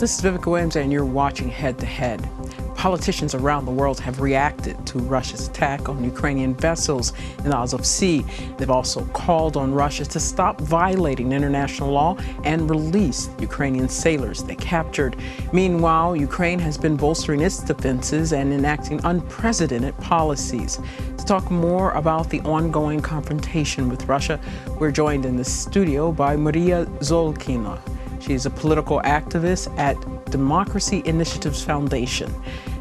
This is Vivica Williams, and you're watching Head to Head. Politicians around the world have reacted to Russia's attack on Ukrainian vessels in the Azov Sea. They've also called on Russia to stop violating international law and release Ukrainian sailors they captured. Meanwhile, Ukraine has been bolstering its defenses and enacting unprecedented policies. To talk more about the ongoing confrontation with Russia, we're joined in the studio by Maria Zolkina. She's a political activist at Democracy Initiatives Foundation.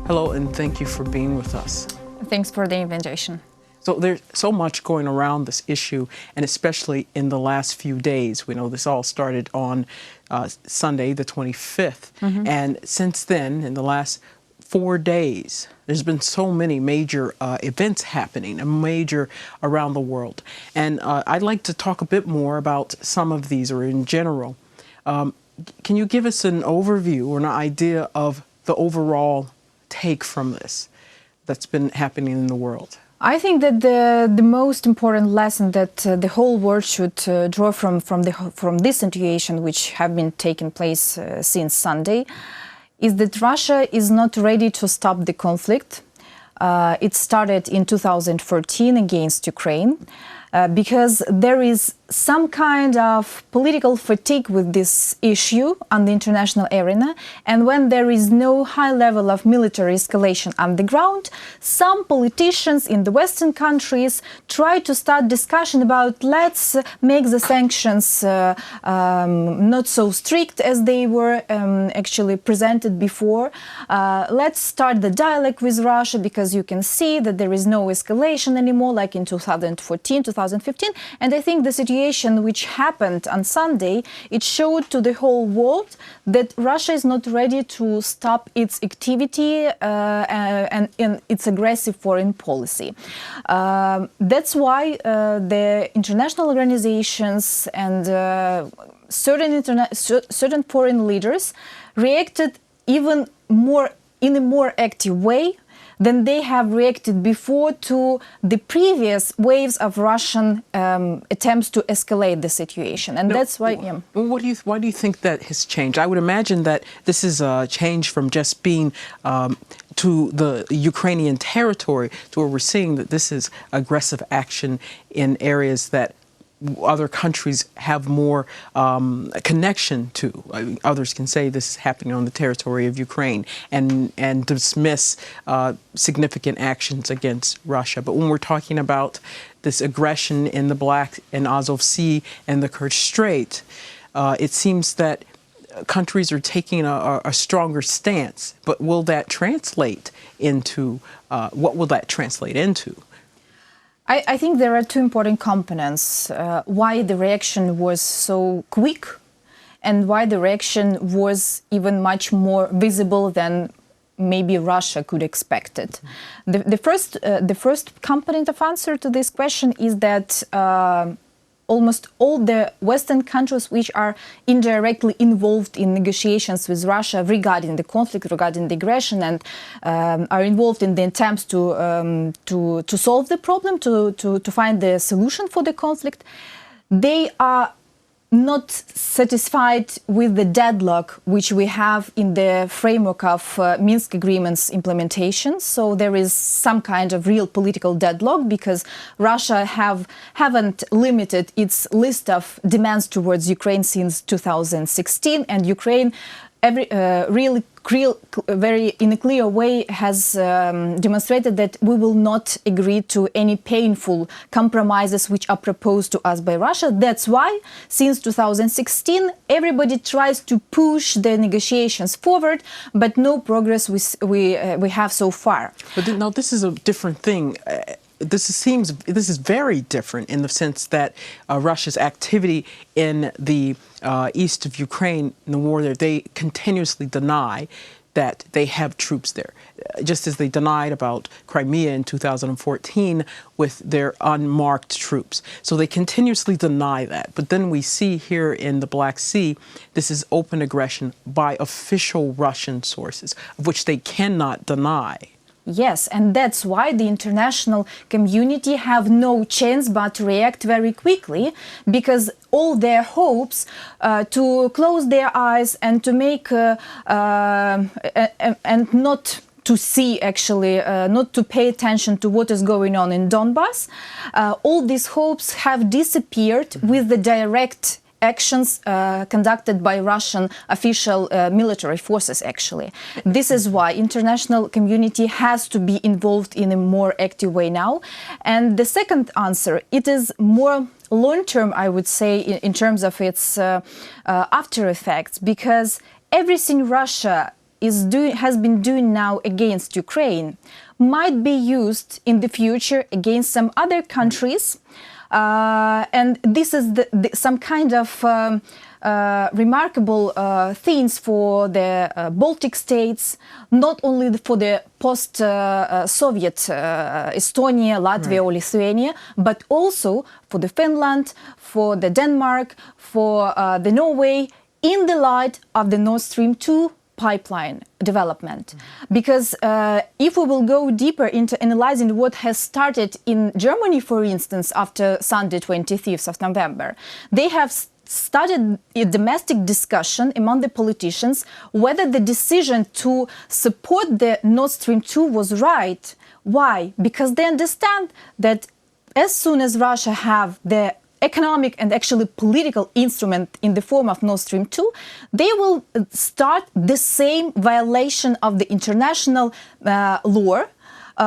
Hello, and thank you for being with us. Thanks for the invitation. So there's so much going around this issue, and especially in the last few days. We know this all started on Sunday, the 25th. And since then, in the last 4 days, there's been so many major events happening, major around the world. And I'd like to talk a bit more about some of these, or in general. Can you give us an overview or an idea of the overall take from this that's been happening in the world? I think that the most important lesson that the whole world should draw from this situation, which have been taking place since Sunday, is that Russia is not ready to stop the conflict. It started in 2014 against Ukraine. Because there is some kind of political fatigue with this issue on the international arena, and when there is no high level of military escalation on the ground, some politicians in the Western countries try to start discussion about let's make the sanctions not so strict as they were actually presented before. Let's start the dialogue with Russia, because you can see that there is no escalation anymore like in 2014, 2015, and I think the situation which happened on Sunday, it showed to the whole world that Russia is not ready to stop its activity and its aggressive foreign policy. That's why the international organizations and certain foreign leaders reacted even more in a more active way than they have reacted before to the previous waves of Russian attempts to escalate the situation. And that's why... Yeah. Why do you think that has changed? I would imagine that this is a change from just being to the Ukrainian territory to where we're seeing that this is aggressive action in areas that other countries have more connection to. Others can say this is happening on the territory of Ukraine and dismiss significant actions against Russia. But when we're talking about this aggression in the Black and Azov Sea and the Kerch Strait, it seems that countries are taking a stronger stance. But will that translate into, what will that translate into? I think there are two important components why the reaction was so quick and why the reaction was even much more visible than maybe Russia could expect it. The first component of answer to this question is that almost all the Western countries which are indirectly involved in negotiations with Russia regarding the conflict, regarding the aggression, and are involved in the attempts to solve the problem, to find the solution for the conflict, they are not satisfied with the deadlock which we have in the framework of Minsk agreements implementation. So there is some kind of real political deadlock because Russia haven't limited its list of demands towards Ukraine since 2016, and Ukraine very in a clear way has demonstrated that we will not agree to any painful compromises which are proposed to us by Russia. That's why, since 2016, everybody tries to push the negotiations forward, but no progress we have so far. But now this is a different thing. This is very different in the sense that Russia's activity in the east of Ukraine, in the war there, they continuously deny that they have troops there, just as they denied about Crimea in 2014 with their unmarked troops. So they continuously deny that. But then we see here in the Black Sea, this is open aggression by official Russian sources, of which they cannot deny. Yes, and that's why the international community have no chance but to react very quickly, because all their hopes to close their eyes and to make and not to see, actually, not to pay attention to what is going on in Donbass, all these hopes have disappeared with the direct actions conducted by Russian official military forces, actually. This is why international community has to be involved in a more active way now. And the second answer, it is more long-term, I would say, in terms of its after effects, because everything Russia has been doing now against Ukraine might be used in the future against some other countries. And this is some kind of remarkable things for the Baltic states, not only for the post-Soviet Estonia, Latvia, or Lithuania, but also for the Finland, for the Denmark, for the Norway, in the light of the Nord Stream 2 pipeline development. Because if we will go deeper into analyzing what has started in Germany, for instance, after Sunday 25th of November, they have started a domestic discussion among the politicians whether the decision to support the Nord Stream 2 was right. Why? Because they understand that as soon as Russia have the economic and actually political instrument in the form of Nord Stream 2, they will start the same violation of the international law,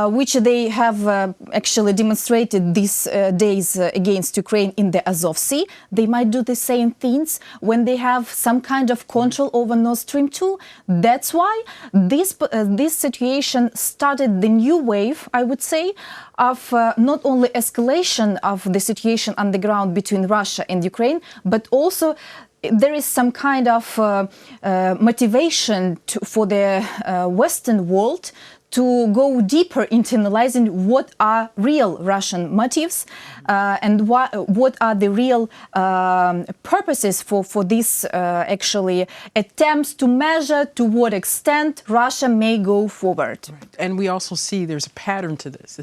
which they have actually demonstrated these days against Ukraine in the Azov Sea. They might do the same things when they have some kind of control over Nord Stream 2. That's why this situation started the new wave, I would say, of not only escalation of the situation on the ground between Russia and Ukraine, but also there is some kind of motivation for the Western world to go deeper into analyzing what are real Russian motives and what are the real purposes for this actually attempts to measure to what extent Russia may go forward. Right. And we also see there's a pattern to this.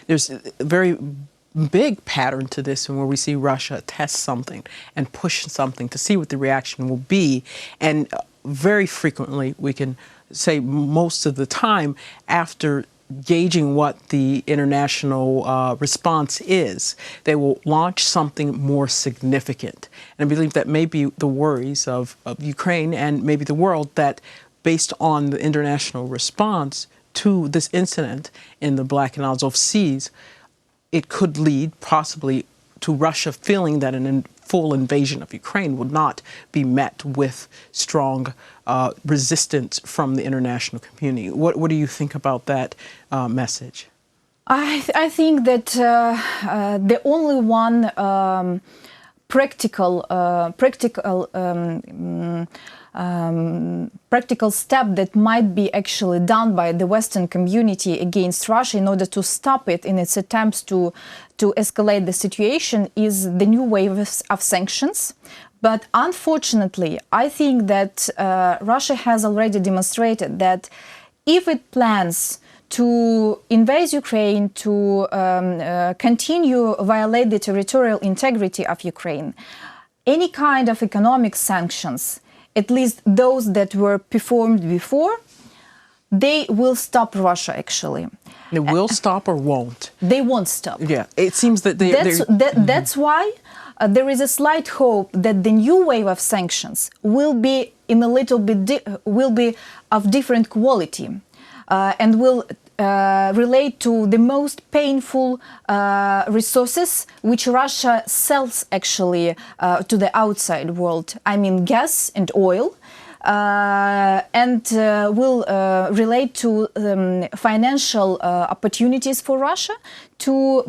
There's a very big pattern to this, where we see Russia test something and push something to see what the reaction will be. And very frequently, we can say most of the time, after gauging what the international response is, they will launch something more significant. And I believe that may be the worries of Ukraine and maybe the world, that based on the international response to this incident in the Black and Azov Seas, it could lead possibly to Russia feeling that a full invasion of Ukraine would not be met with strong resistance from the international community. What do you think about that message? I think that the only one practical step that might be actually done by the Western community against Russia in order to stop it in its attempts to escalate the situation is the new wave of sanctions. But unfortunately, I think that Russia has already demonstrated that if it plans to invade Ukraine, to continue violate the territorial integrity of Ukraine, any kind of economic sanctions, at least those that were performed before, they will stop Russia, actually. They will stop or won't? They won't stop. Yeah, it seems that that's why there is a slight hope that the new wave of sanctions will be in a little bit will be of different quality and will relate to the most painful resources which Russia sells actually to the outside world. I mean gas and oil. And will relate to financial opportunities for Russia to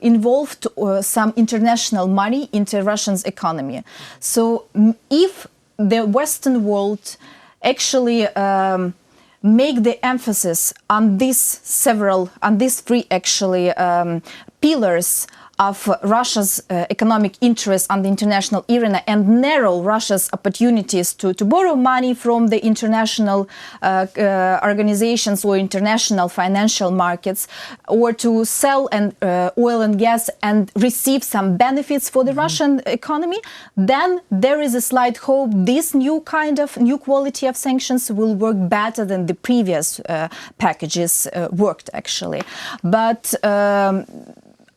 involve some international money into Russia's economy. So if the Western world actually make the emphasis on these three actually pillars of Russia's economic interests on the international arena and narrow Russia's opportunities to borrow money from the international organizations or international financial markets, or to sell oil and gas and receive some benefits for the Russian economy, then there is a slight hope this new quality of sanctions will work better than the previous packages worked, actually. But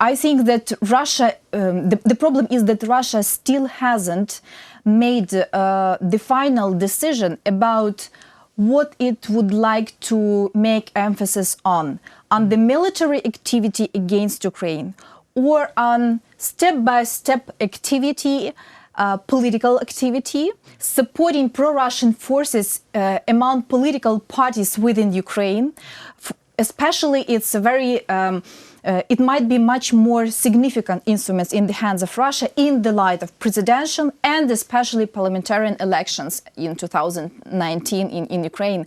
I think that Russia, the problem is that Russia still hasn't made the final decision about what it would like to make emphasis on the military activity against Ukraine, or on step-by-step activity, political activity, supporting pro-Russian forces among political parties within Ukraine. Especially, it's a very it might be much more significant instruments in the hands of Russia in the light of presidential and especially parliamentarian elections in 2019 in Ukraine.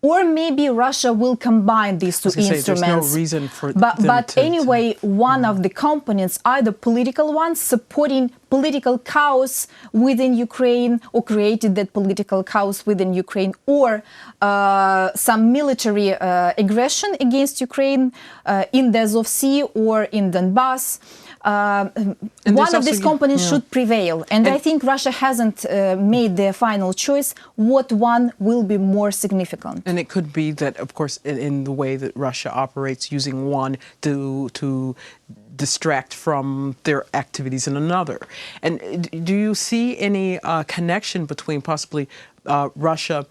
Or maybe Russia will combine these two instruments. There's no reason for but anyway, one of the components, either political ones supporting political chaos within Ukraine, or created that political chaos within Ukraine, or some military aggression against Ukraine in the Azov Sea or in Donbass. One of these components should prevail. And I think Russia hasn't made their final choice what one will be more significant. And it could be that, of course, in the way that Russia operates, using one to distract from their activities in another. And do you see any connection between possibly Russia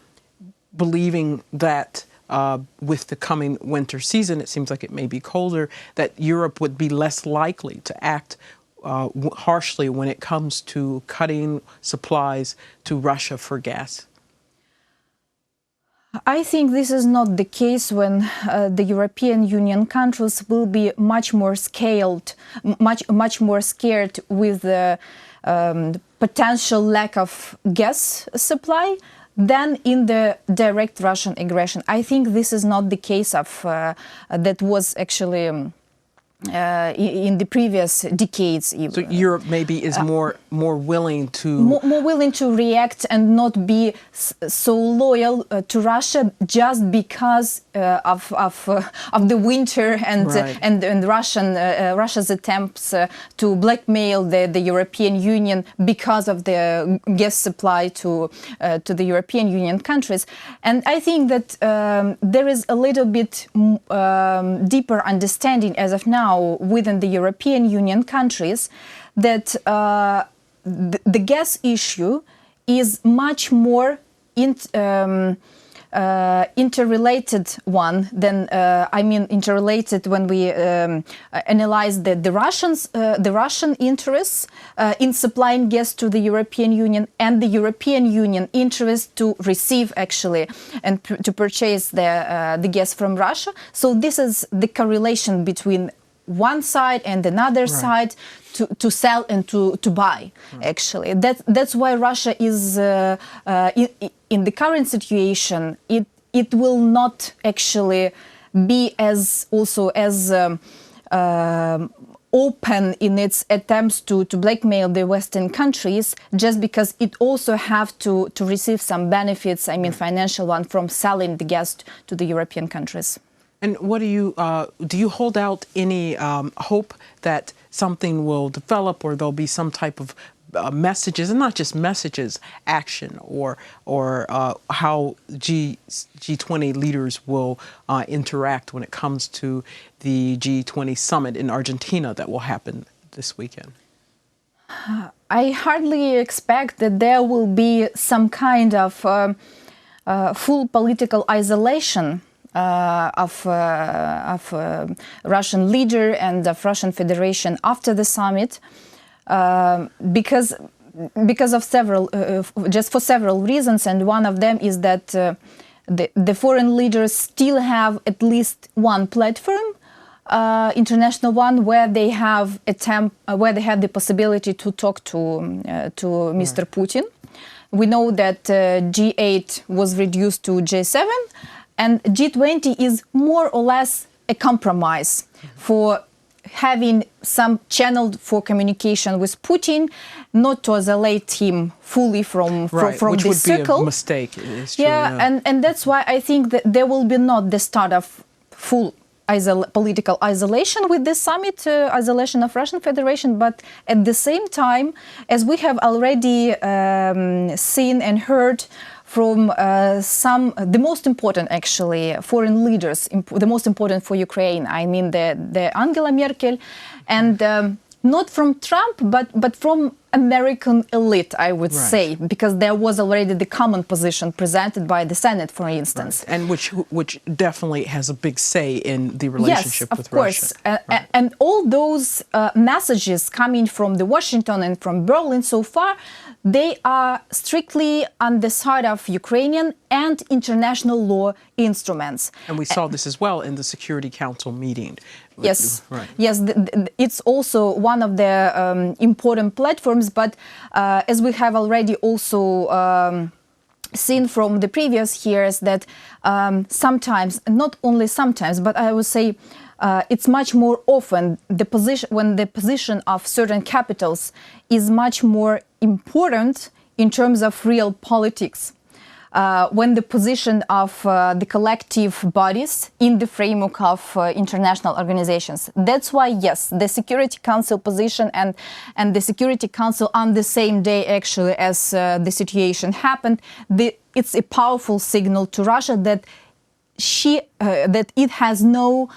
believing that with the coming winter season, it seems like it may be colder, that Europe would be less likely to act harshly when it comes to cutting supplies to Russia for gas? I think this is not the case when the European Union countries will be much more much more scared with the potential lack of gas supply than in the direct Russian aggression. I think this is not the case of that was actually in the previous decades. So Europe maybe is more willing to more willing to react and not be so loyal to Russia just because of the winter and Russia's attempts to blackmail the European Union because of the gas supply to the European Union countries. And I think that there is a little bit deeper understanding as of now within the European Union countries that the gas issue is much more interrelated one than interrelated when we analyze the Russian interests in supplying gas to the European Union and the European Union interest to receive actually and to purchase the gas from Russia. So this is the correlation between one side and another side to sell and to buy. Actually, that's why Russia is in the current situation. It will not actually be as open in its attempts to blackmail the Western countries, just because it also have to receive some benefits, financial one, from selling the gas to the European countries. And what do you hold out any hope that something will develop, or there'll be some type of messages, and not just messages, action, or how G20 leaders will interact when it comes to the G20 summit in Argentina that will happen this weekend? I hardly expect that there will be some kind of full political isolation of Russian leader and of Russian Federation after the summit, because of several reasons, and one of them is that the foreign leaders still have at least one platform, international one, where they have the possibility to talk to Mr. Putin. We know that G8 was reduced to G7. And G20 is more or less a compromise for having some channel for communication with Putin, not to isolate him fully from which the would circle. be a mistake. It's true, And that's why I think that there will be not the start of full political isolation with this summit, isolation of Russian Federation, but at the same time, as we have already seen and heard from the most important, actually, foreign leaders, the most important for Ukraine, I mean the Angela Merkel, and not from Trump, but from American elite, I would say, because there was already the common position presented by the Senate, for instance. And which definitely has a big say in the relationship with Russia. Yes, of course. And all those messages coming from the Washington and from Berlin so far, they are strictly on the side of Ukrainian and international law instruments. And we saw this as well in the Security Council meeting. Yes, yes, it's also one of the important platforms, but as we have already also seen from the previous years, that sometimes, not only sometimes, but I would say it's much more often when the position of certain capitals is much more important in terms of real politics. When the position of the collective bodies in the framework of international organizations. That's why, yes, the Security Council position and the Security Council on the same day, actually, as the situation happened, it's a powerful signal to Russia that that it has no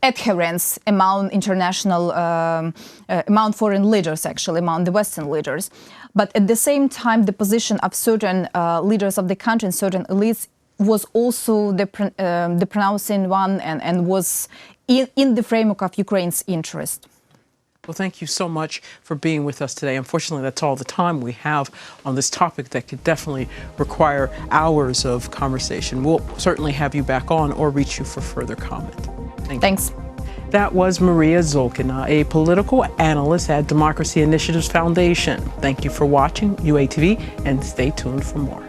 adherence among international, among foreign leaders, actually, among the Western leaders. But at the same time, the position of certain leaders of the country and certain elites was also the pronouncing one and was in the framework of Ukraine's interest. Well, thank you so much for being with us today. Unfortunately, that's all the time we have on this topic that could definitely require hours of conversation. We'll certainly have you back on or reach you for further comment. Thanks. That was Maria Zolkina, a political analyst at Democracy Initiatives Foundation. Thank you for watching UATV, and stay tuned for more.